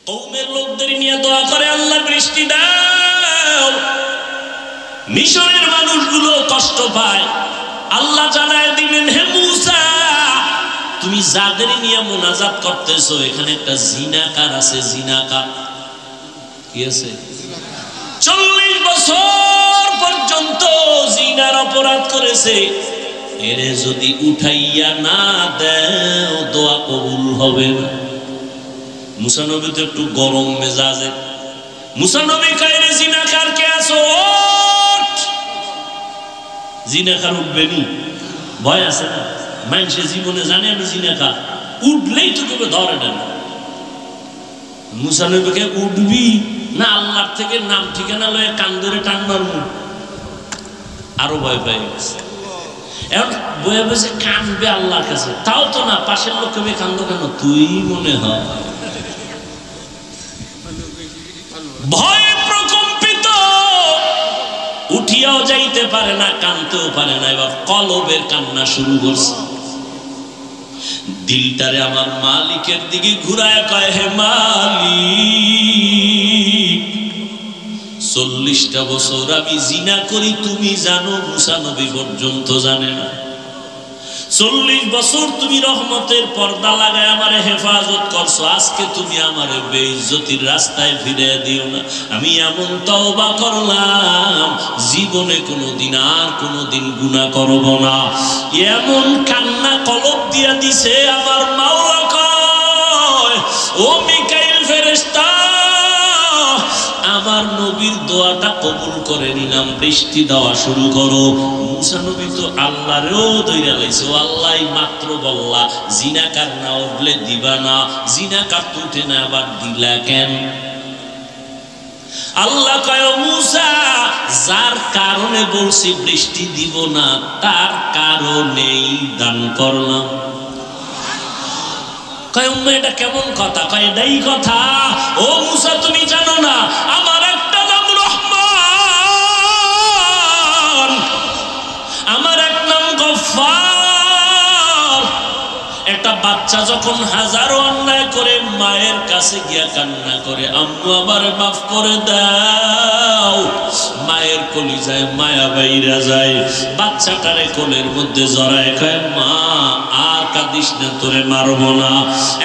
কওমের লোকদের নিয়ে দোয়া করে, আল্লাহ বৃষ্টি দাও। মিশরের মানুষগুলো কষ্ট পায়। আল্লাহ জানায় দিলেন, হে মূসা, তুমি যাদের নিয়ে মুনাজাত করতেছো এখানে একটা জিনাকার আছে। জিনাকার কি আছে? 40 বছর পর্যন্ত জিনার অপরাধ করেছে। এরে যদি উঠাইয়া না দেও দোয়া কবুল হবে না। মুসা নবী তো একটু গরম মেজাজে। মুসা নবী কায়রে জিনাকার কে আছো? জিনাকার উঠবেনি, ভয় আছে না? মানুষের জীবনে জানে আমি জিনাকার, উঠলেই তো কেউ ধরে না। মুসা নবীকে উঠবি না আল্লাহর থেকে নাম ঠিকানা লয়ে কান ধরে টান মারবো? আরো ভয় পেয়ে গেছে। এখন বয়ে বসে কানবে আল্লাহর কাছে, তাও তো না। পাশের লোক কবে কান্দো কেন? তুই মনে হয় ভয়ে প্রকম্পিত, উঠিয়াও যাইতে পারে না, কানতেও পারে না। এবার কলবের কান্না শুরু করছে। দিলটারে আমার মালিকের দিকে ঘুরায় কয়, হে মালিক, 40টা বছর আমি জিনা করি, তুমি জানো। মুসা নবী পর্যন্ত জানে না। 40 বছর তুমি রহমতের পর্দা লাগায় আমারে হেফাজত করছো। আজকে তুমি আমারে বেইজ্জতির রাস্তায় ফিরে দিও না। আমি এমন তওবা করলাম, জীবনে কোনোদিন আর কোনোদিন গুনাহ করব না। এমন কান্না কলব দিয়া দিছে। আমার মাওলা কয়, ও মিকাইল ফেরেশতা, আমার নবীর দোয়াটা কবুল করে নিলাম, বৃষ্টি দেওয়া শুরু করো। মুসা নবী তো আল্লাহরেও দইরা লাইছে। ও আল্লাহ, মাত্র বললা জিনাকার না উঠলে দিবা না, জিনাকার তো উঠে না, আবার দিলা কেন? আল্লাহ কয়, মুসা, যার কারণে বলছি বৃষ্টি দিব না, তার কারণেই দান করলাম। কয়, এটা কেমন কথা? কয়, এটাই কথা। ও মুসা, তুমি জানো না আমার একটা নাম রহমান, আমার এক নাম গফফার। একটা বাচ্চা যখন হাজারো অন্যায় করে মায়ের কাছে গিয়া কান্না করে, আম্মু আমার মাফ করে দাও, মায়ের কলিজায় মায়া বাইরা যায়। বাচ্চাটারে কোলের মধ্যে জড়ায় কয়, মা আর কাঁদিস না, তোরে মারবো না।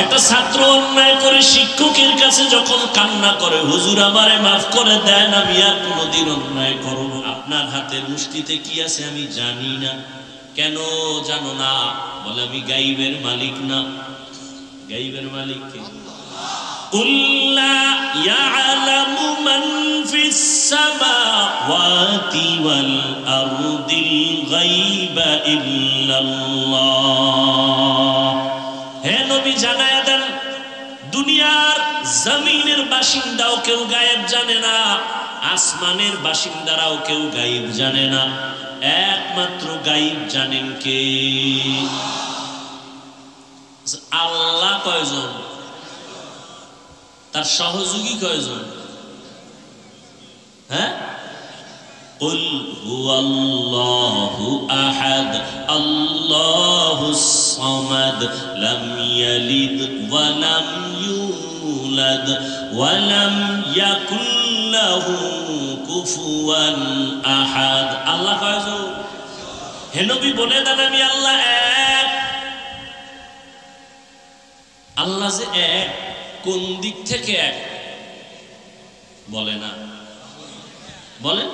একটা ছাত্র অন্যায় করে শিক্ষকের কাছে যখন কান্না করে, হুজুর আমারে মাফ করে দেন, আমি আর কোনোদিন অন্যায় করব। আপনার হাতের মুষ্টিতে কি আছে আমি জানি না। কেন জানো না? বলে, আমি গাইবের মালিক না। গাইবের মালিক কে? قُلْ لَا يَعْلَمُ مَنْ فِي السَّمَاوَاتِ وَالْأَرْضِ الْغَيْبَ إِلَّا اللَّهُ। হে নবী, জানায়া দেন, দুনিয়ার জমিনের বাসিন্দাও কেউ গায়েব জানে না, আসমানের বাসিন্দারাও কেউ গায়েব জানে না। একমাত্র গায়েব জানেন কে? আল্লাহ। কয়জন? তার সহযোগী কয়জন? হ্যাঁ, قُلْ هُوَ اللَّهُ أَحَدٌ اللَّهُ الصَّمَدُ لَمْ يَلِدْ وَلَمْ يُولَدْ وَلَمْ يَكُنْ لَهُ كُفُوًا أَحَدٌ। আল্লাহ কয়জন? হে নবী, বলে দেন আমি আল্লাহ এক। আল্লাহ যে এক, কোন দিক থেকে এক বলে না? বলেন,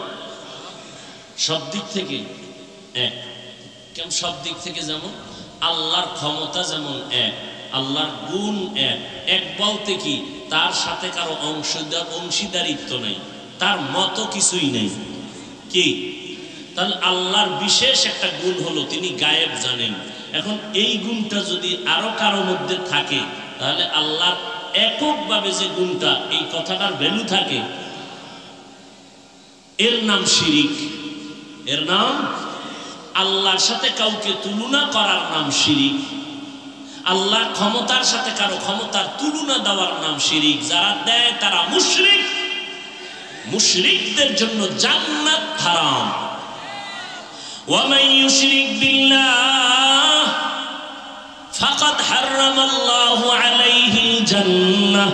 সব দিক থেকে এক। কেন সব দিক থেকে? যেমন আল্লাহর ক্ষমতা যেমন এক, আল্লাহর গুণ এক। এক বলতে কি? তার সাথে কারো অংশীদারিত্ব নাই, তার মতো কিছুই নেই। কি? তাহলে আল্লাহর বিশেষ একটা গুণ হলো তিনি গায়েব জানেন। এখন এই গুণটা যদি আরো কারো মধ্যে থাকে, তাহলে আল্লাহর এককভাবে যে গুণটা, এই কথাটার ভ্যালু থাকে, এর নাম শিরিক। এর নাম, আল্লাহর সাথে কাউকে তুলনা করার নাম শিরিক। আল্লাহর ক্ষমতার সাথে কারো ক্ষমতার তুলনা দেওয়ার নাম শিরিক। যারা দেয় তারা মুশরিক। মুশরিকদের জন্য জান্নাত হারাম। ওয়ামান ইউশরিক বিল্লাহ ফাকাদ হারামাল্লাহু আলাইহিল জান্নাহ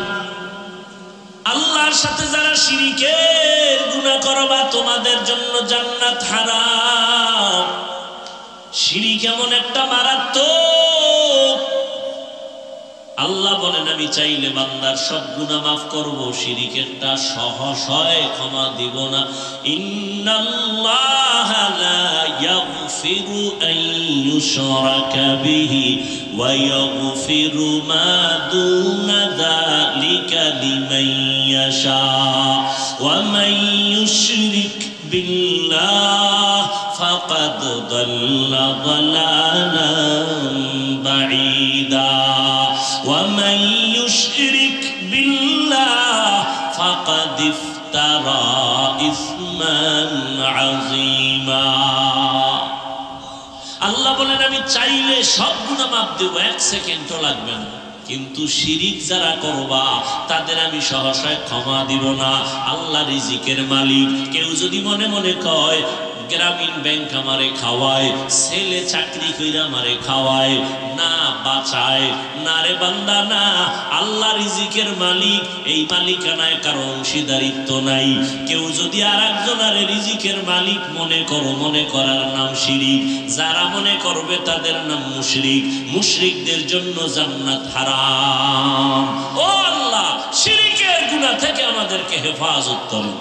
আল্লাহর সাথে যারা শিরিকের গুনাহ করবা তোমাদের জন্য জান্নাত হারাম। শিরিক এমন একটা মারাত্মক, আল্লাহ বলেন আমি চাইলে বান্দার সব গুনাহ মাফ করব, শিরিক একটা সহসায় ক্ষমা দিব না। ইন্নাল্লাহা লা ইয়াগফিরু আন ইউশরাকা বিহি ওয়া ইয়াগফিরু মা দুনা যালিকা লিমান ইয়াশা ওয়া মান ইউশরিক বিল্লাহ ফাকাদ দাল্লা দালালান বাঈদা ومن يشرك بالله فقد افترى إثما عظيما। আল্লাহ বলেন আমি চাইলে সব গুনাহ মাফ দেব, এক সেকেন্ডও লাগবে না, কিন্তু শিরিক যারা করবা তাদের আমি সহসায় ক্ষমা দিব না। আল্লাহ রিজিকের মালিক। কেউ যদি মনে মনে কয় গ্রামীণ ব্যাংক আমারে খাওয়ায়, ছেলে চাকরি কইরা আমারে খাওয়ায়, না বাঁচায়, না রে বান্দা না। আল্লাহ রিজিকের মালিক, এই মালিকানায় কারো অংশীদারিত্ব নাই। কেউ যদি আর একজনের রিজিকের মালিক মনে করো, মনে করার নাম শিরিক। যারা মনে করবে তাদের নাম মুশরিক। মুশরিকদের জন্য জান্নাত হারাম। ও আল্লাহ, শিরিকের গুনাহ থেকে আমাদেরকে হেফাজত করো।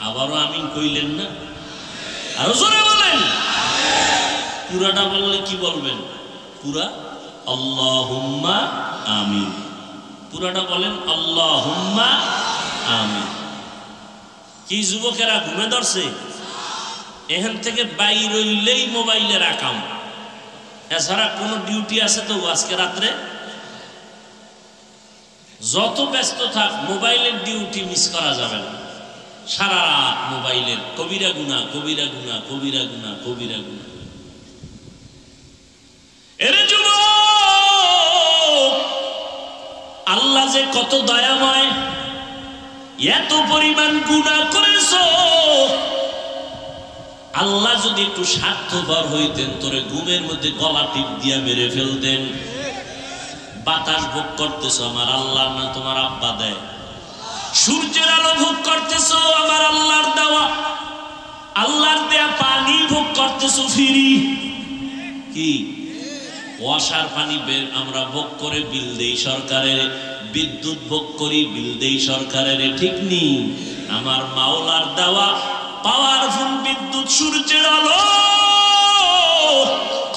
আবারও আমিন কইলেন না? আরো জোরে বলেন। পুরাটা বললে কি বলবেন? পুরা আল্লাহুম্মা আমিন। পুরাটা বলেন আল্লাহুম্মা আমিন। কি যুবকেরা ঘুমে ধরছে? এখান থেকে বাইর হইলেই মোবাইলের আকাম, এছাড়া কোনো ডিউটি আছে তো আজকে রাত্রে? যত ব্যস্ত থাক মোবাইলের ডিউটি মিস করা যাবে না। সারা রাত মোবাইলের কবিরা গুনাহ, কবিরা গুনাহ, কবিরা গুনাহ, কবিরা গুনাহ। এরে যুবক, আল্লাহ যে কত দয়াময়, এত পরিমাণ গুনাহ করেছো। আল্লাহ যদি একটু স্বার্থপর হইতেন তোরে ঘুমের মধ্যে গলা টিপ দিয়া মেরে ফেলতেন। বাতাস ভোগ করতেছো আমার আল্লাহর না তোমার আব্বা দেয়। সূর্যের আলো ভোগ করতেছো আমার আল্লাহর দেওয়া। আল্লাহর দেয়া পানি ভোগ করতেছো ফ্রি। কি ওয়াসার পানি বের আমরা ভোগ করে বিল দেই সরকারের, বিদ্যুৎ ভোগ করি বিল দেই সরকারের, ঠিক নি? আমার মাওলার দেওয়া পাওয়ারফুল বিদ্যুৎ, সূর্যের আলো।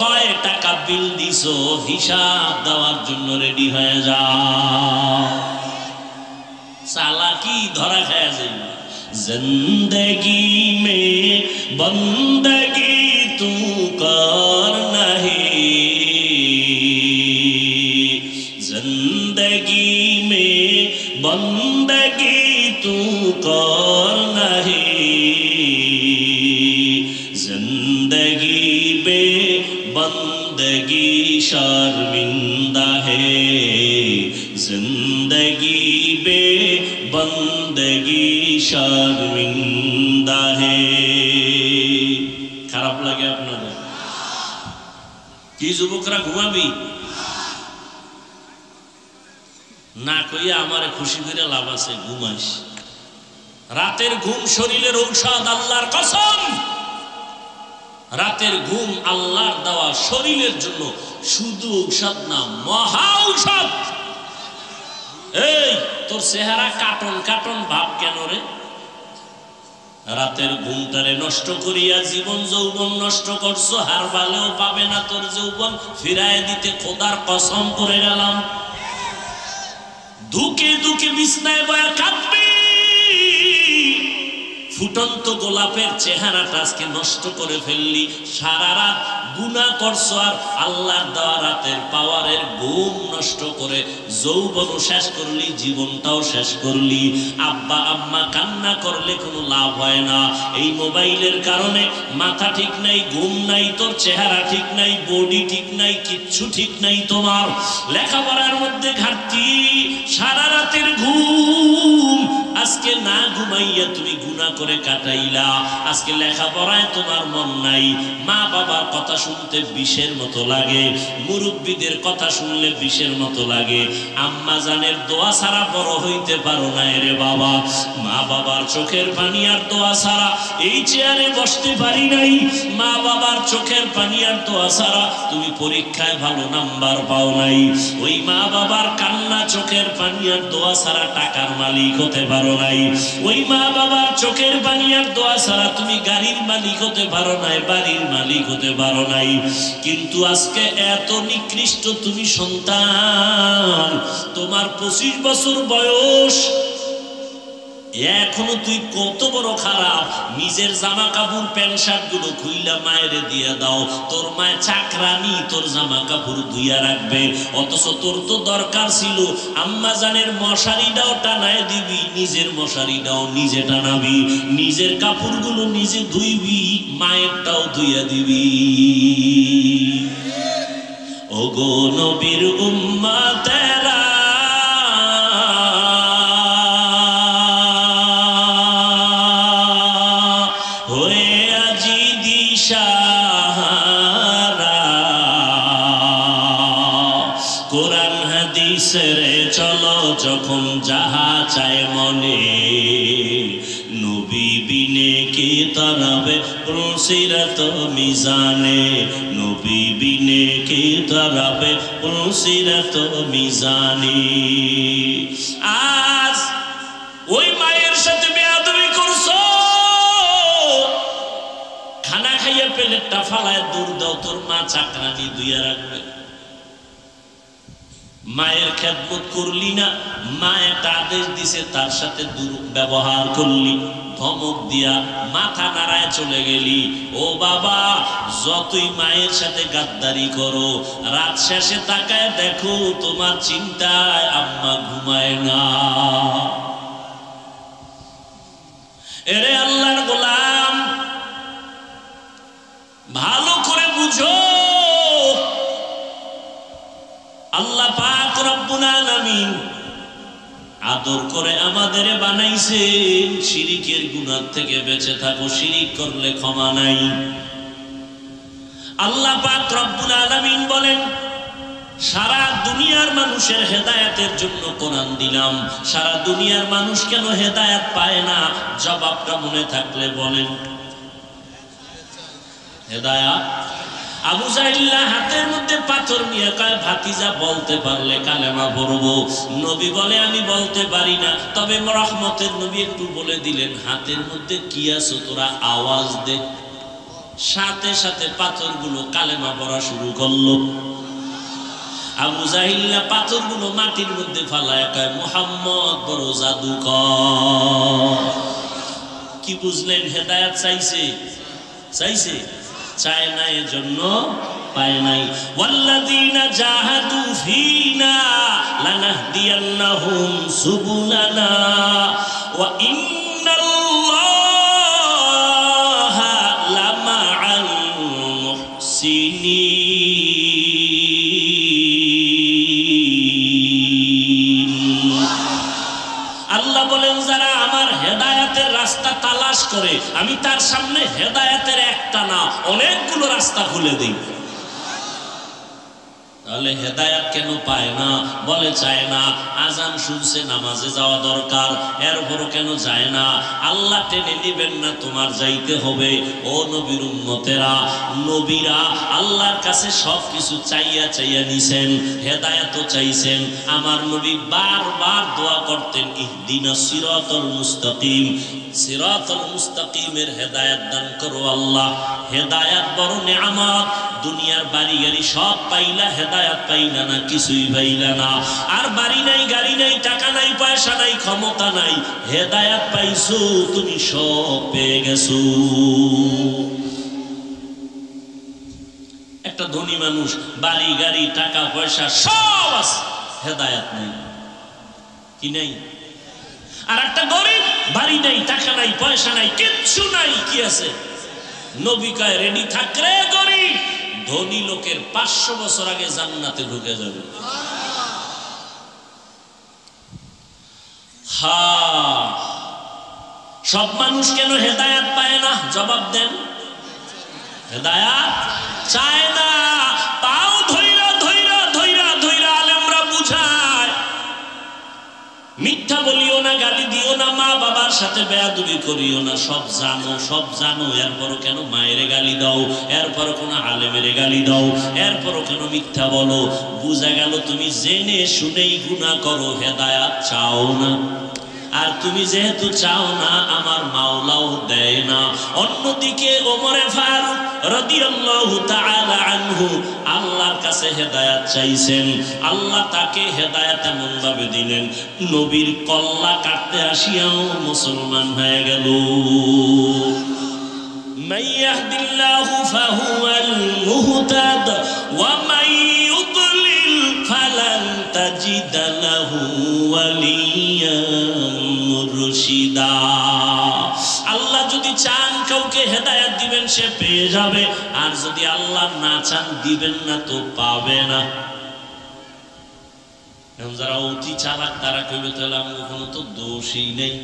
কয় টাকা বিল দিছো হিসাব দেওয়ার জন্য রেডি হয়ে যাও। চালাকি ধরা খায়া যাইব। জিন্দগি মে বন্দগি তু কর নাহি, জিন্দগি মে বন্দগি তু কর নাহি, জিন্দগি বে বন্দগি শর্মিন্দা হে, জিন্দগি বে বন্দগি শর্মিন্দা হে। খারাপ লাগে আপনাদের? কি যুবকরা ঘুমাবি না কইয়া আমারে খুশি করে লাভ আছে? ঘুমাইস। রাতের ঘুম শরীরের ঔষধ, আল্লাহর কসম। রাতের ঘুম আল্লাহর দেওয়া শরীরের জন্য শুধু ঔষধ না, মহা ঔষধ। এই তোর চেহারা কাটন কাটন ভাব কেন রে? রাতের ঘুমটারে নষ্ট করিয়া জীবন যৌবন নষ্ট করছো। হার বালেও পাবে না তোর যৌবন ফিরায় দিতে, খোদার কসম করে গেলাম। দুকে দুকে বিছনায় বয়া কাঁদবি। ফুটন্ত গোলাপের চেহারাটা আজকে নষ্ট করে ফেললি। সারা রাত গুনাহ করছো আর আল্লাহর দেওয়া রাতের পাওয়ারের ঘুম নষ্ট করে যৌবনও শেষ করলি, জীবনটাও শেষ করলি। আব্বা আম্মা কান্না করলে কোনো লাভ হয় না। এই মোবাইলের কারণে মাথা ঠিক নাই, ঘুম নাই, তোর চেহারা ঠিক নাই, বডি ঠিক নাই, কিচ্ছু ঠিক নাই তোমার। লেখাপড়ার মধ্যে ঘাটতি, সারা রাতের ঘুম। আজকে না ঘুমাই ঘুমাইয়া তুমি গুনাহ করে কাটাইলা, আজকে লেখাপড়ায় তোমার মন নাই, মা বাবার কথা শুনতে বিষের মতো লাগে, মুরব্বীদের কথা শুনলে বিষের মতো লাগে, আম্মা জানের দোয়া ছাড়া বড় হইতে পারো না রে বাবা, মা বাবার চোখের পানি আর দোয়া ছাড়া এই চেয়ারে বসতে পারি নাই, মা বাবার চোখের পানি আর দোয়া ছাড়া তুমি পরীক্ষায় ভালো নাম্বার পাও নাই, ওই মা বাবার কান্না চোখের পানি আর দোয়া ছাড়া টাকার মালিক হতে পারো নাই, ওই মা বাবার চোখের পানি আর দোয়া ছাড়া তুমি গাড়ির মালিক হতে পারো নাই, বাড়ির মালিক হতে পারো নাই। কিন্তু আজকে এত নিকৃষ্ট তুমি সন্তান, তোমার 25 বছর বয়স, এখনো তুই কত বড় খারাপ, নিজের জামা কাপড় প্যান্ট শার্ট গুলো খুইলা মায়ের দিয়ে দাও, তোর মায়ের চাকরানি তোর জামা কাপড় ধুইয়া রাখবে, অথচ তোর তো দরকার ছিল আম্মা জানের মশারিটাও টানায় দিবি, নিজের মশারিটাও নিজে টানাবি, নিজের কাপড়গুলো নিজে ধুইবি, মায়েরটাও ধুইয়া দিবি। ওগো নবীর উম্মতেরা, কোরআন হাদিসের চলো যখন যাহা চায় মনে, নবী বিনে কি তরবে পুলসিরত মিজানে, নবী বিনে কি তরবে পুলসিরত মিজানে। আজ ওই মায়ের সাথে বেয়াদবি করছো, খানা খাইয়া প্লেটটা ফালায় দূর দাও, তোর মা চাকরানি ধুইয়া রাখবে। মায়ের খেদমত করলি না, মা একটা আদেশ দিছে তার সাথে দুর্ব্যবহার করলি, ধমক দিয়া মাথা নাড়ায় চলে গেলি। ও বাবা, যতই মায়ের সাথে গাদ্দারি করো, রাত শেষে তাকায় দেখো তোমার চিন্তায় আম্মা ঘুমায় না। এরে আল্লাহর গোলাম, ভালো করে বুঝো, আল্লাহ পাক রব্বুল আলামিন আদর করে আমাদের বানাইছেন, শিরিকের গুনাহ থেকে বেঁচে থাকো, শিরিক করলে ক্ষমা নাই। আল্লাহ পাক রব্বুল আলামিন বলেন, সারা দুনিয়ার মানুষের হেদায়েতের জন্য কোরআন দিলাম, সারা দুনিয়ার মানুষ কেন হেদায়েত পায় না? জবাবটা মনে থাকলে বলেন। হেদায়েত আবু জাহিল্লা হাতের মধ্যে পাথর নিয়ে কয়, ভাতিজা বলতে পারলে কালেমা পড়বো। নবী বলে, আমি বলতে পারি না, তবে রহমতের নবী একটু বলে দিলেন, হাতের মধ্যে কি আছে তোরা আওয়াজ দে। সাথে সাথে পাথরগুলো কালেমা পড়া শুরু করলো। আবু জাহিল্লা পাথরগুলো মাটির মধ্যে ফালায় কয়, মুহাম্মদ বড় জাদুকর। কি বুঝলেন? হেদায়েত চাইছে, চাইছে, চায় না, এজন্য পায় নাই। ওয়াল্লাযীনা জাহাদু ফীনা লানাহদিয়ান্নাহুম সুবুলানা ওয়া ইন্নাল্লাহা লামাআল মুহসিনিন। আল্লাহ বলেন, যারা আমার হেদায়েতের রাস্তা তালাশ করে, আমি তার সামনে হেদায়েতের একটা না অনেকগুলো রাস্তা খুলে দিই। তাহলে হেদায়েত কেন পায় না? বলে চায় না। আজান শুনছে, নামাজে যাওয়া দরকার, এরপরও কেন যায় না? আল্লাহ টেনে নিবেন না, তোমার যাইতে হবে। ও নবীর উম্মতেরা, নবীরা আল্লাহর কাছে সবকিছু চাইয়া চাইয়া নিছেন, হেদায়েতও চাইছেন। আমার নবী বারবার দোয়া করতেন, ইহদিনাস সিরাতাল মুস্তাকিম, সিরাতাল মুস্তাকিমের হেদায়েত দান করো আল্লাহ। হেদায়েত বড় নেয়ামত। দুনিয়ার বাড়ি গাড়ি সব পাইলা, হেদায়েত পাইলা না, কিছুই পাইলা না। আর বাড়ি নাই, গাড়ি নাই, টাকা নাই, পয়সা নাই, ক্ষমতা নাই, হেদায়েত পাইছো, তুমি সব পেয়ে গেছো। একটা ধনী মানুষ, বাড়ি গাড়ি টাকা পয়সা সব আছে, হেদায়েত নাই। কি নাই? আর একটা গরিব, বাড়ি নাই, টাকা নাই, পয়সা নাই, কিচ্ছু নাই, কি আছে? নবী কয়, রেডি থাক রে গরিব, ধনী লোকের 500 বছর আগে জান্নাতে ঢুকে যাবে। সব মানুষ কেন হেদায়েত পায় না? জবাব দেন। হেদায়েত চায় না, পাও ধইরা ধইরা ধইরা ধইরা আলেমরা বুঝায়, মিথ্যা বলিও না, গালি দিও না, মা বাবার সাথে বেয়াদবি করিও না, সব জানো সব জানো, এরপরও কেন মায়েরে গালি দাও, এরপরও কোন আলেমেরে গালি দাও, এরপরও কেন মিথ্যা বলো? বুঝা গেল তুমি জেনে শুনেই গুনাহ করো, হেদায়েত চাও না। আর তুমি যেহেতু চাও না, আমার মাওলাও দেয় না। অন্যদিকে ওমরে ফারুক রাদিয়াল্লাহু তাআলা আনহু আল্লাহর কাছে হেদায়েত চাইছেন, আল্লাহ তাকে হেদায়েত এমন ভাবে দিলেন, নবীর কল্লা কাটতে আসিয়াও মুসলমান হয়ে গেল। মান ইয়াহদিল্লাহু ফাহুয়াল মুহতাদ ওয়া মান ইউদ্লিল ফালান তাজিদ লাহু ওয়ালিয়্যান মুরশিদা। আল্লাহ যদি চান কাউকে হেদায়েত দিবেন, সে পেয়ে যাবে, আর যদি আল্লাহ না চান দিবেন না, তো পাবে না। যারা অতি চালাক তারা কইবে তাহলে আমি কোনো তো দোষই নেই,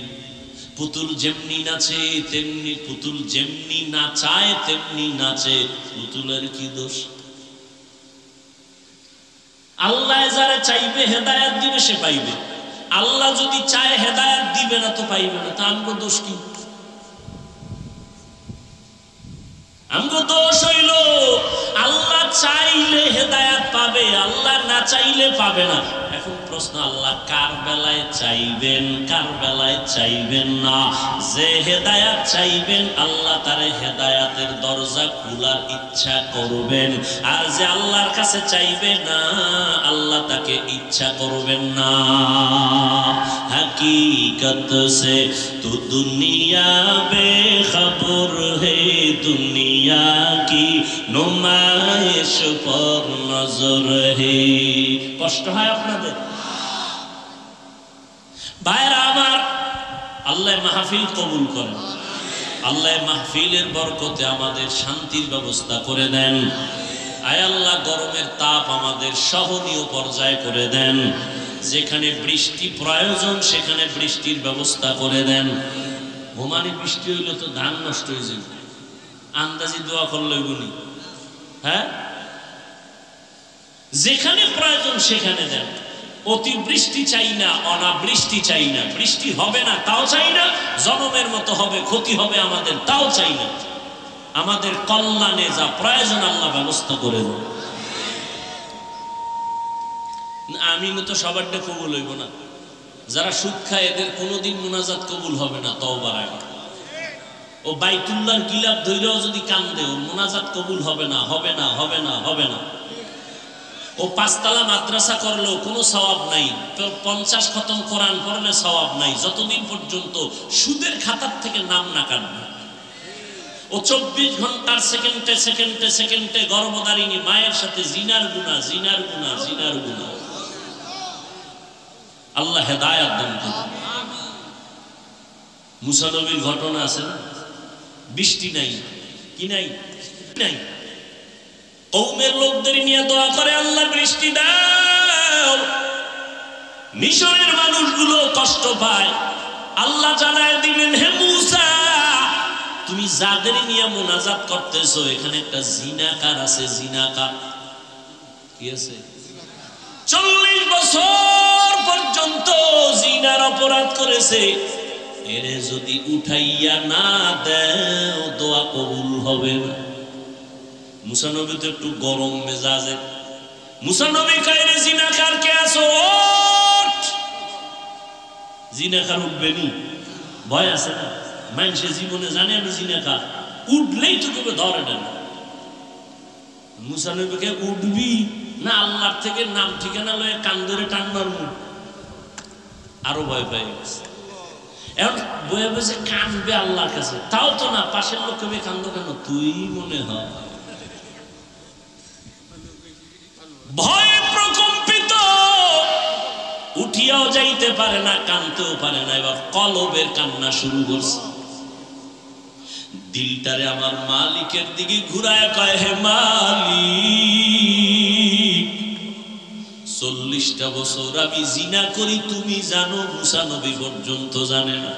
পুতুল যেমনি নাচে তেমনি, পুতুল যেমনি নাচায় তেমনি নাচে, পুতুলের কি দোষ? আল্লাহ যারা চাইবে হেদায়েত দিবে সে পাইবে, আল্লাহ যদি চায় হেদায়েত দিবে না তো পাইবে না। তা আমগো দোষ কি? আমগো দোষ হইল আল্লাহ চাইলে হেদায়েত পাবে, আল্লাহ না চাইলে পাবে না। এখন প্রশ্ন, আল্লাহ কার বেলায় চাইবেন, কার বেলায় চাইবেন না? যে হেদায়েত চাইবেন আল্লাহ তারে হেদায়েতের দরজা খোলার ইচ্ছা করবেন, আর যে আল্লাহর কাছে চাইবে না আল্লাহ তাকে ইচ্ছা করবেন না। हकीकत से तो दुनिया बेखबर है, दुनिया की नुमाइश पर नजर है। কষ্ট হয় আপনাদের ভাইরা আমার? আল্লাহ মাহফিল কবুল করেন, আল্লাহ মাহফিলের বরকতে আমাদের শান্তির ব্যবস্থা করে দেন। আয় আল্লাহ গরমের তাপ আমাদের সহনীয় পর্যায়ে করে দেন, যেখানে বৃষ্টি প্রয়োজন সেখানে বৃষ্টির ব্যবস্থা করে দেন। ওমানে বৃষ্টি হইলে তো ধান নষ্ট হয়ে যাবে, আন্দাজি দোয়া করলে গুনি। হ্যাঁ, যেখানে প্রয়োজন সেখানে দেন। অতিবৃষ্টি চাই না, অনাবৃষ্টি চাই না, বৃষ্টি হবে না তাও চাই না, জনমের মতো হবে ক্ষতি হবে আমাদের তাও চাই না। আমাদের কল্যাণে যা প্রয়োজন আল্লাহ ব্যবস্থা করে দেন। আমি তো সবারটা কবুল হইব না, যারা সুদ খায় এদের কোনোদিন মুনাজাত কবুল হবে না তওবার আগে। ও বাইতুল্লাহর গিলাফ ধইরেও যদি কান্দে, ও মুনাজাত কবুল হবে না, হবে না, হবে না, হবে না। ও পাঁচতলা মাদ্রাসা করলেও কোনো সওয়াব নাই, 50 খতম কোরআন পড়লে সওয়াব নাই, যতদিন পর্যন্ত সুদের খাতার থেকে নাম না কাটবে। ও 24 ঘন্টার সেকেন্ডে সেকেন্ডে সেকেন্ডে গর্ভধারিণী মায়ের সাথে জিনার গুনাহ, জিনার গুনাহ, জিনার গুনাহ। আল্লাহ হেদায়েত দান করুন। মুসা নবীর ঘটনা আছে না, বৃষ্টি নাই, কি নাই, নাই, কওমের লোকদের নিয়ে দোয়া করে, আল্লাহ বৃষ্টি দাও। মিশরের মানুষগুলো কষ্ট পায়, আল্লাহ জানায় দিলেন, হে মুসা তুমি যাদের নিয়ে মুনাজাত করতেছো এখানে একটা জিনাকার আছে। জিনাকার কি আছে? 40 বছর পর্যন্ত জিনার অপরাধ করেছে, এরে যদি উঠাইয়া না দেও দোয়া কবুল হবে না। মুসা নবী তো একটু গরম মেজাজে, মুসা নবী কয়, রে জিনাকার কে আছো, ওঠ। জিনাকার উঠবে নি? ভয় আছে না? মানুষের জীবনে জানে আমি জিনাকার, উঠলেই তো কেউ ধরে না। মুসা নবীকে উঠবি না আল্লাহর থেকে নাম ঠিকানা লয়ে কান ধরে টানবার মুখ, আরো ভয় পেয়ে গেছে। এখন বয়ে বসে কানবে আল্লাহর কাছে, তাও তো না, পাশের লোক কবে কান্দো কেন, তুই মনে হয়। ভয়ে প্রকম্পিত, উঠিয়াও যাইতে পারে না, কানতেও পারে না। এবার কলবের কান্না শুরু করছে। দিলটারে আমার মালিকের দিকে ঘুরায় কয়, হে মালিক 40টা বছর আমি জিনা করি, তুমি জানো, মুসা নবী পর্যন্ত জানে না।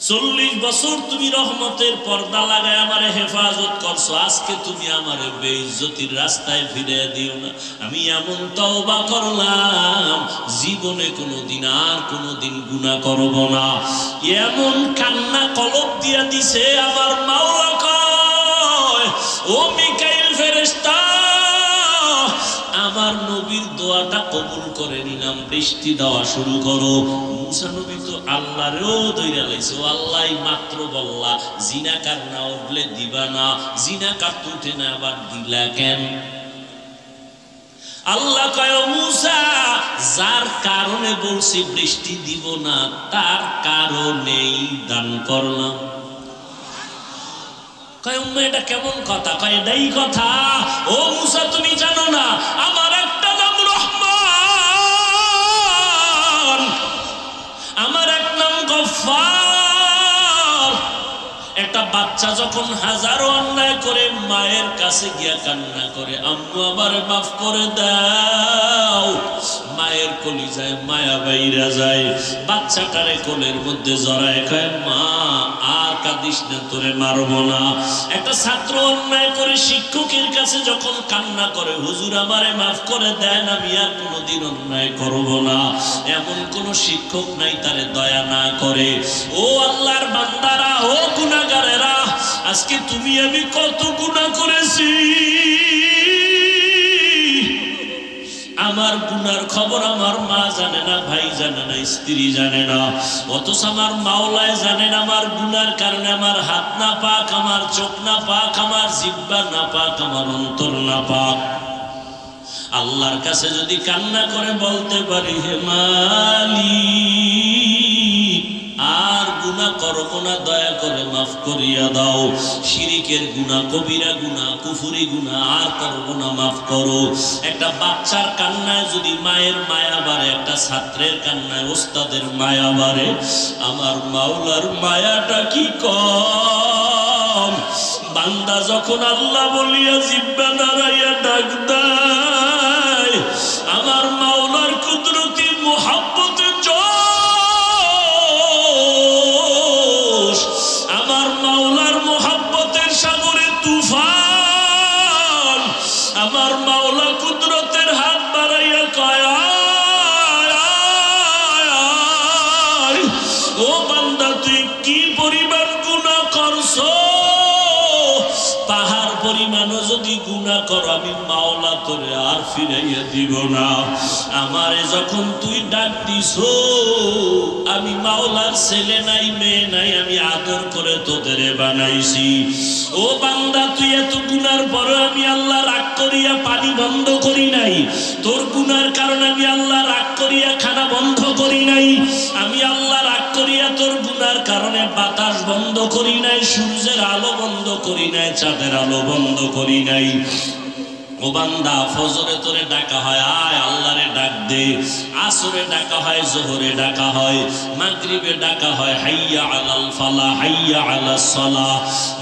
40 বছর তুমি রহমতের পর্দা লাগায় আমারে হেফাজত করছো, আজকে তুমি আমারে বেইজ্জতির রাস্তায় ফিরে দিও না। আমি এমন তওবা করলাম, জীবনে কোনোদিন আর কোনোদিন গুনাহ করব না। এমন কান্না কলব দিয়া দিছে আমার মাওলা কয়, ও মিকাইল ফেরেশতা, আমার নবীর দোয়াটা কবুল করে নিলাম, বৃষ্টি দেওয়া শুরু করো। মুসা নবী তো আল্লাহরেও দইরা লাইছে, ও আল্লাহ মাত্র বললা জিনাকার না উঠলে দিবা না, জিনাকার তো উঠে না, আবার দিলা কেন? আল্লাহ কয়, মুসা, যার কারণে বলছি বৃষ্টি দিব না, তার কারণেই দান করলাম। কয় উম্মা এটা কেমন কথা? কয় এটাই কথা। ও মুসা, তুমি জানো না আমার একটা নাম রহমান, আমার এক নাম গফফার। একটা বাচ্চা যখন হাজারো অন্যায় করে মায়ের কাছে গিয়া কান্না করে, আম্মু আমার মাফ করে দাও, মায়ের কলিজায় মায়া বাইরা যায়, বাচ্চাটারে কোলের মধ্যে জড়ায় কয়, মা আর কাঁদিস না, তোরে মারব না। একটা ছাত্র অন্যায় করে শিক্ষকের কাছে যখন কান্না করে, হুজুর আমারে মাফ করে দেন, আমি আর কোনোদিন অন্যায় করব না, এমন কোন শিক্ষক নাই তারে দয়া না করে। ও আল্লাহর বান্দারা, ও গুনাহগারেরা, আজকে তুমি আমি কত গুনাহ করেছি, আমার গুনার খবর আমার মা জানে না, ভাই জানে না, স্ত্রী জানে না, অথচ আমার মাওলায় জানেন আমার গুনার কারণে আমার হাত না পাক, আমার চোখ না পাক, আমার জিহ্বা না পাক, আমার অন্তর না পাক। আল্লাহর কাছে যদি কান্না করে বলতে পারি, হে মালিক, আর গুনাহ করব না, দয়া করে মাফ করিয়া দাও, শিরিকের গুনাহ, কবিরা গুনাহ, কুফরি গুনাহ আর করব না, মাফ করো। একটা বাচ্চার কান্নায় যদি মায়ের মায়া বাড়ে, একটা ছাত্রের কান্নায় ওস্তাদের মায়া বাড়ে, আমার মাওলার মায়াটা কি কম? বান্দা যখন আল্লাহ বলিয়া জিহ্বা নাড়াইয়া ডাক দেয়, আমার মাওলার কুদরতি মুহাব্বতে জোশ, আমার মাওলার মুহাব্বতের সাগরে তুফান, আমার মাওলা কুদরতের হাত বাড়াইয়া কয়, ও বান্দা, তুই কি পরিমাণ গুনাহ করছো, পাহাড় পরিমাণও যদি গুনাহ করো, আমি মাওলা তোরে আর ফিরাইয়া দিব না। আমারে যখন তুই ডাক দিছো, আমি মাওলার ছেলে নাই, মেয়ে নাই, আমি আদর করে তোদের বানাইছি। ও বান্দা, তুই এত গুনার পরে আমি আল্লাহ রাগ করিয়া পানি বন্ধ করি নাই, তোর গুনার কারণে আমি আল্লাহ রাগ করিয়া খানা বন্ধ করি নাই, আমি আল্লাহ রাগ করিয়া তোর গুনার কারণে বাতাস বন্ধ করি নাই, সূর্যের আলো বন্ধ করি নাই, চাঁদের আলো বন্ধ করি নাই। ও বান্দা, ফজরে তোরে ডাকা হয়, আয় আল্লাহরে ডাক দে, আসরে ডাকা হয়, জোহরে ডাকা হয়, মাগরিবে ডাকা হয়, হাইয়া আলাল ফালাহ, হাইয়া আলাস সালাহ,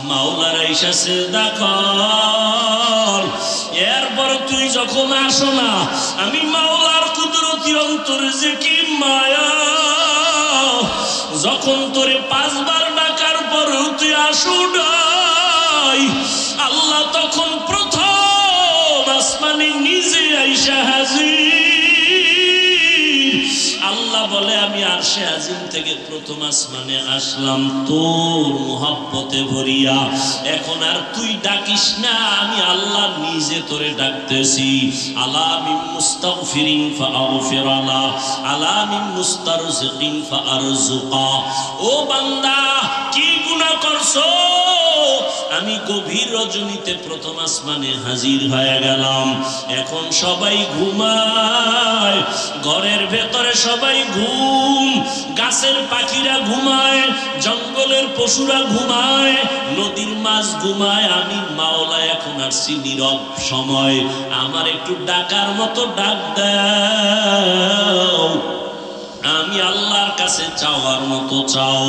মাওলার আইসা সিজদা কর। এরপর তুই যখন আসো না, আমি মাওলার কুদরতি অন্তরে যে কি মায়া, যখন তোরে 5 বার ডাকার পরেও তুই আসো নাই, আল্লাহ তখন প্রথম আসমানে নিজে আইসা হাজির। আল্লাহ বলে, আমি আরশে আজিম থেকে প্রথম আসমানে আসলাম তোর মুহাব্বতে ভরিয়া, এখন আর তুই ডাকিস না, আমি আল্লাহ নিজে তোরে ডাকতেছি। আলা মিন মুস্তাগফিরিন ফাআগফির আলা, আলা মিন মুস্তারজিকিন ফাআরজুকা। ও বান্দা, কি গুনাহ করছো? আমি গভীর রজনীতে প্রথম আসমানে হাজির হয়ে গেলাম, এখন সবাই ঘুমায়, ঘরের ভেতরে সবাই ঘুম, গাছের পাখিরা ঘুমায়, জঙ্গলের পশুরা ঘুমায়, নদীর মাছ ঘুমায়, আমি মাওলা এখন আসছি নীরব সময়, আমার একটু ডাকার মতো ডাক দাও। আমি আল্লাহর কাছে চাওয়ার মতো চাও,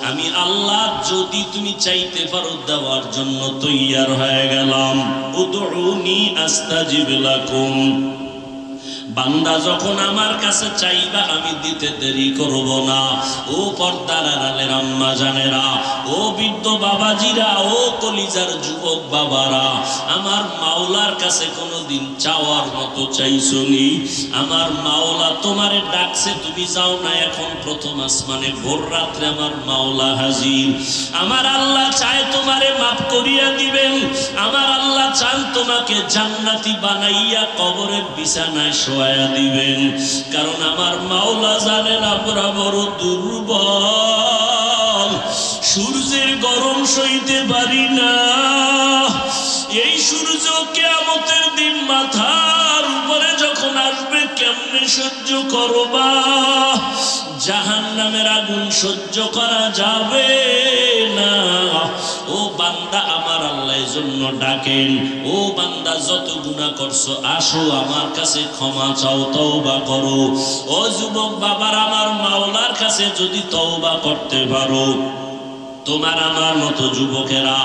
আমি আল্লাহ যদি তুমি চাইতে পারো দেওয়ার জন্য তৈয়ার হয়ে গেলাম। উদউনি আস্তাজিব লাকুম, বান্দা যখন আমার কাছে চাইবা আমি দিতে দেরি করব না। ও পর্দার আড়ালের আম্মা জানেরা, ও বৃদ্ধ বাবাজিরা, ও কলিজার যুবক বাবারা, আমার মাওলার কাছে কোনোদিন চাওয়ার মতো চাইছনি? আমার মাওলা তোমারে ডাকছে, তুমি যাও না। এখন প্রথম আসমানে ভোর রাত্রে আমার মাওলা হাজির। আমার আল্লাহ চায় তোমারে মাফ করিয়া দিবেন। আমার আল্লাহ চান তোমাকে জান্নাতি বানাইয়া কবরের বিছানায় শোয়া দিবেন। কারণ আমার মাওলা জানেন আমরা বড় দুর্বল, সূর্যের গরম সইতে পারি না। এই সূর্য কিয়ামতের দিন মাথার উপরে যখন আসবে কেমনে সহ্য করবা? জাহান্নামের আগুন সহ্য করা যাবে না। ও বান্দা, আমার আল্লাহর জন্য ডাকেন, ও বান্দা যত গুনাহ করছো আসো আমার কাছে ক্ষমা চাও, তওবা করো। ও যুবক বাবার, আমার মাওলার কাছে যদি তওবা করতে পারো, তোমার আমার মতো যুবকেরা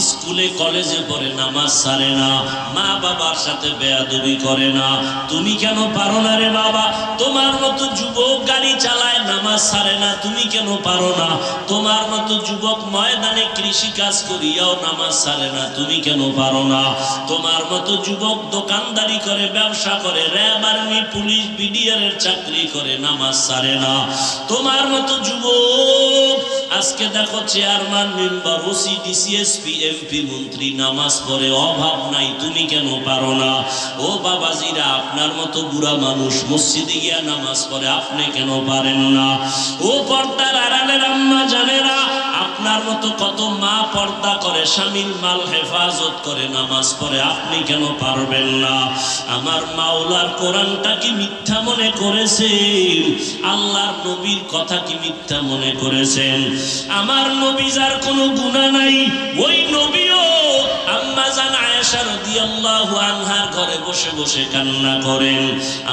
স্কুলে কলেজে পড়ে নামাজ ছাড়ে না, মা বাবার সাথে বেয়াদবি করে না, তুমি কেন পারো না রে বাবা? তোমার মতো যুবক গাড়ি চালায় নামাজ ছাড়ে না, তুমি কেন পারো না? তোমার মতো যুবক ময়দানে কৃষি কাজ করিয়াও নামাজ ছাড়ে না, তুমি কেন পারো না? তোমার মতো যুবক দোকানদারি করে, ব্যবসা করে, র্যাব, আর্মি, পুলিশ, বিডিআরের চাকরি করে, নামাজ ছাড়ে না। তোমার মতো যুবক আজকে দেখো chairman, member, OC, DC, SP, MP, মন্ত্রী নামাজ পড়ে, অভাব নাই, তুমি কেন পারো না? ও বাবাজিরা, আপনার মতো বুড়া মানুষ মসজিদে গিয়া নামাজ পড়ে, আপনি কেন পারেন না? ও পর্দার আড়ালের আম্মা জানেরা, আপনার মতো কত মা পর্দা করে, স্বামীর মাল হেফাজত করে, নামাজ পড়ে, আপনি কেন পারবেন না? আমার মাওলার কোরআনটা কি মিথ্যা মনে করেছেন? আল্লাহর নবীর কথা কি মিথ্যা মনে করেছেন? আমার নবী যার কোনো গুনাহ নাই, ওই নবীও আম্মা জান আয়েশা রাদিয়াল্লাহু আনহার ঘরে বসে বসে কান্না করেন।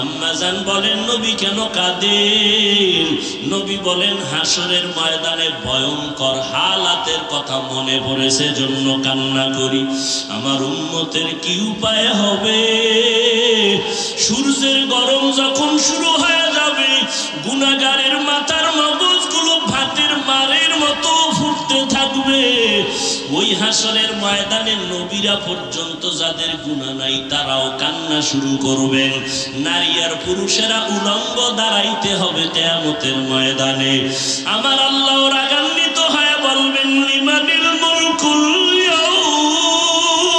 আম্মা জান বলেন, নবী কেন কাঁদেন? নবী বলেন, হাসরের ময়দানে ভয়ঙ্কর হালাতের কথা মনে পড়েছে, জন্য কান্না করি। আমার উম্মতের কি উপায় হবে? সূর্যের গরম যখন শুরু হয়ে যাবে, গুনাহগারের মাথার মগজগুলো ভাতের মারের মতো ফুটতে থাকবে। ওই হাসরের ময়দানে নবীরা পর্যন্ত যাদের গুনাহ নাই তারাও কান্না শুরু করবেন। নারী আর পুরুষেরা উলঙ্গ দাঁড়াইতে হবে কিয়ামতের ময়দানে। আমার আল্লাহ রাগান্বিত হয়ে বলবেন, লিমানিল মুলকুল ইয়াউম।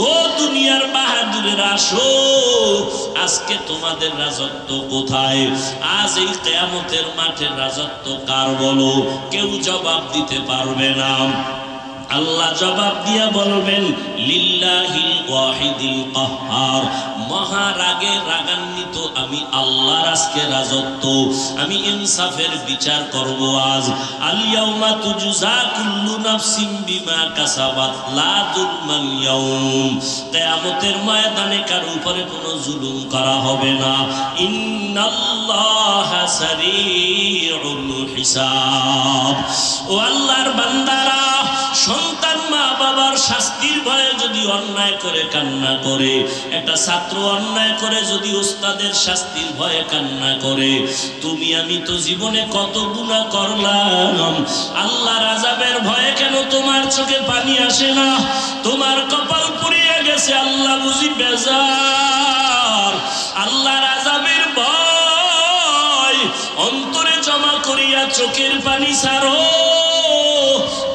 ও দুনিয়ার বাহাদুরেরা, আসো, আজকে তোমাদের রাজত্ব কোথায়? আজ এই কিয়ামতের মাঠের রাজত্ব কার বলো? কেউ জবাব দিতে পারবে না। আল্লাহ জবাব দিয়া বলবেন, লিল্লাহিল ওয়াহিদিল কাহ্হার। মহারাগে রাগান্বিত আমি আল্লাহর আজকে রাজত্ব, আমি ইনসাফের বিচার করব আজ। আল ইয়াউমা তুজজা কুল্লু নাফসিন বিমা কাসাবাত লা যুলমাল ইয়াউম। কিয়ামতের ময়দানে কারো উপরে কোনো জুলুম করা হবে না। ইন্নাল্লাহা সারিউল হিসাব। ও আল্লাহর বান্দারা, সন্তান মা বাবার শাস্তির ভয়ে যদি অন্যায় করে কান্না করে, একটা ছাত্র অন্যায় করে যদি ওস্তাদের শাস্তির ভয়ে কান্না করে, তুমি আমি তো জীবনে কত গুনাহ করলাম। আল্লাহর আযাবের ভয়ে কেন তোমার চোখে পানি আসে না? তোমার কপাল পুড়িয়ে গেছে, আল্লাহ বুঝি বেজার। আল্লাহর আযাবের ভয় অন্তরে জমা করিয়া চোখের পানি ছাড়ো।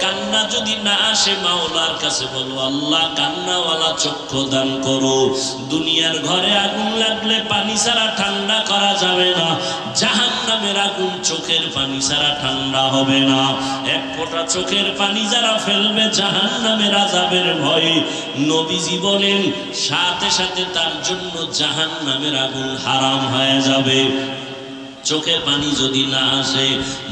কান্না যদি না আসে, মাওলার কাছে বলো, আল্লাহ কান্নাওয়ালা চক্ষু দান করো। দুনিয়ার ঘরে আগুন লাগলে পানি ছাড়া ঠান্ডা করা যাবে না। জাহান্নামের আগুন চোখের পানি ছাড়া ঠান্ডা হবে না। এক ফোঁটা চোখের পানি যারা ফেলবে জাহান্নামের আযাবের ভয়ে, নবীজি বলেন সাথে সাথে তার জন্য জাহান্নামের আগুন হারাম হয়ে যাবে। চোখে পানি যদি না আসে,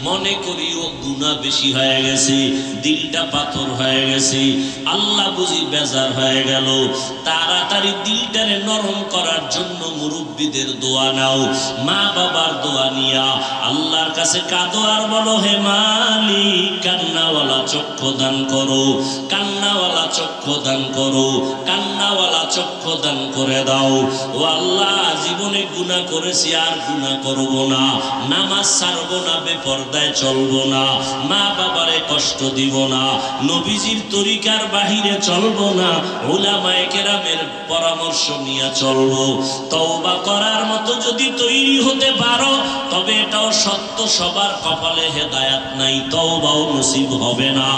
মনে করি ও গুনাহ বেশি হয়ে গেছে, দিলটা পাথর হয়ে গেছে, আল্লাহ বুঝি বেজার হয়ে গেল। তাড়াতাড়ি দিলটারে নরম করার জন্য মুরব্বীদের দোয়া নাও, মা বাবার দোয়া নিয়া আল্লাহর কাছে কাঁদো আর বলো, হে মালিক, কান্নাওয়ালা চক্ষু দান করো, কান্নাওয়ালা চক্ষু দান করো, কান্নাওয়ালা চক্ষু দান করে দাও। ও আল্লাহ, জীবনে গুনাহ করেছি, আর গুনাহ করব না, নামাজ ছাড়ব না, বেপরদায় চলব না, মা বাবারে কষ্ট দিব না, নবীজির তরিকার বাহিরে চলব না, উলামায়ে কেরামের পরামর্শ নিয়ে চলব। তওবা করার মতো যদি তৈরি হতে পারো, তবে এটাও সত্য, সবার কপালে হেদায়েত নাই, তওবাও নসিব হবে না।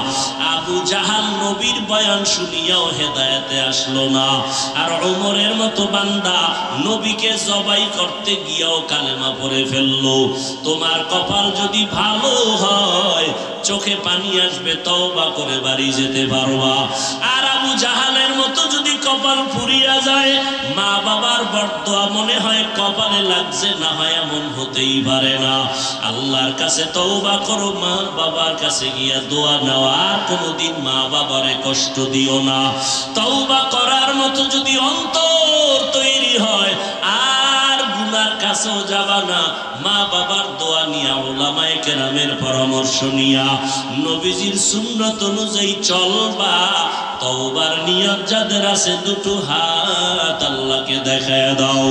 আবু জাহাল নবীর বয়ান শুনিয়াও হেদায়েতে আসলো না, আর ওমরের মতো বান্দা নবীকে জবাই করতে গিয়েও কালেমা পড়ে ফেললো। তোমার কপাল যদি ভালো হয়, চোখে পানি আসবে, তওবা করে বাড়ি যেতে পারবা। আর আবু জাহালের মতো যদি কপাল পুড়িয়া যায়, মা বাবার বরদোয়া মনে হয় কপালে লাগছে, না হয় এমন হতেই পারে না। আল্লাহর কাছে তওবা করো, মা বাবার কাছে গিয়া দোয়া নাও, আর কোনোদিন মা বাবারে কষ্ট দিও না। তওবা করার মতো যদি অন্তর তৈরি হয়, আর গুনার কাছেও যাবা না, মা বাবার দোয়া নিয়া, উলামায়ে কেরামের পরামর্শ নিয়া, নবীজির সুন্নাত অনুযায়ী চলবা। তওবার নিয়ত যাদের আছে, দুটো হাত আল্লাহকে দেখায় দাও।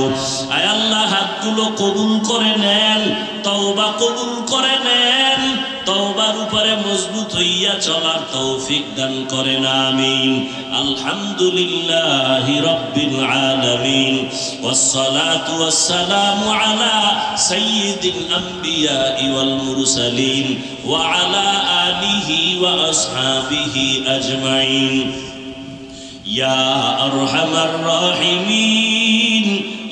আয় আল্লাহ, হাতগুলো কবুল করে নেন, তওবা কবুল করে নেন, তওবার উপরে মজবুত হইয়া চলার তৌফিক দান করেন, আমিন। আলহামদুলিল্লাহি রাব্বিল আলামিন, ওয়াসসালাতু ওয়াসসালামু আলা সাইয়্যিদিল আমবিয়া ওয়াল মুরসালিন ওয়া আলা আলিহি ওয়া আসহাবিহি আজমাইন। ইয়া আরহামার রাহিমিন,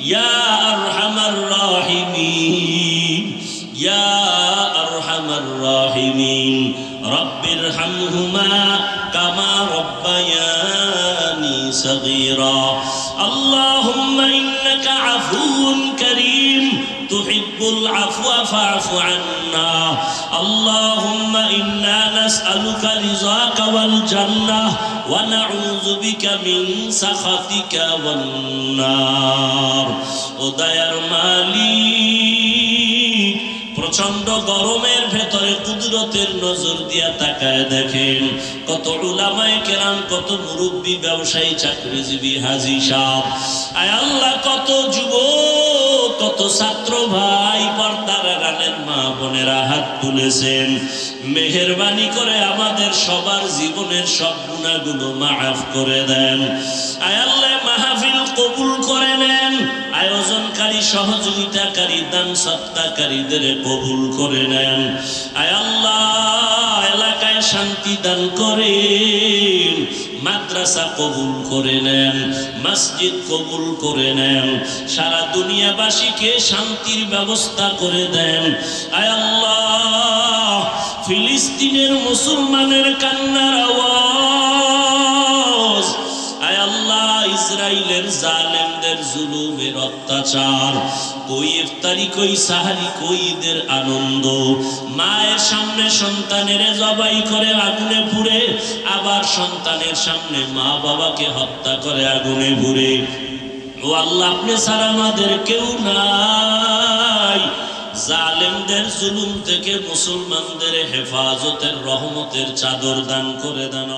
ইয়া আরহামার রাহিমিন, ইয়া আরহামার রাহিমিন, রব্বিরহামহুমা কামা রব্বায়ানি সগীরা। আল্লাহুম্মা ইন্নাকা আফুউন কারীম, তুহিব্বুল আফওয়া ফা'ফু আন্না। আল্লাহুম্মা ইন্না নাসআলুকা রিযাকা ওয়াল জান্নাহ ওয়া নাউযু বিকা মিন সাখাতিকা ওয়ান নার। ও দয়ার মালিক, প্রচন্ড গরমের ভেতরে কুদরতের নজর দিয়া তাকায় দেখেন কত উলামায়ে কেরাম, কত মুরব্বী, ব্যবসায়ী, চাকরিজীবী, হাজী সাহেব, আয় আল্লাহ, কত যুবক, কত ছাত্র ভাই, পর্দার আড়ালের মা বোনেরা হাত তুলেছেন। মেহেরবানি করে আমাদের সবার জীবনের সব গুনাহগুলো মাফ করে দেন। আয় আল্লাহ, মাহফিল কবুল করে নেন, আয়োজনকারী, সহযোগিতাকারী, দান সৎকারীদের কবুল করে নেন। আয় আল্লাহ, এলাকায় শান্তি দান করেন, মাদ্রাসা কবুল করে নেন, মসজিদ কবুল করে নেন, সারা দুনিয়াবাসীকে শান্তির ব্যবস্থা করে দেন। আয় আল্লাহ, ফিলিস্তিনের মুসলমানের কান্নার আওয়াজ, আয় আল্লাহ, ইসরায়েলের জালেমদের জুলুমের অত্যাচার, কই ইফতারি, কই সাহারি, কই ঈদের আনন্দ, মায়ের সামনে সন্তানের জবাই করে আগুনে পুড়ে, আবার সন্তানের সামনে মা বাবাকে হত্যা করে আগুনে পুড়ে। ও আল্লাহ, আপনি ছাড়া আমাদের কেউ নাই। জালেমদের জুলুম থেকে মুসলমানদের হেফাজতের রহমতের চাদর দান করে দেন।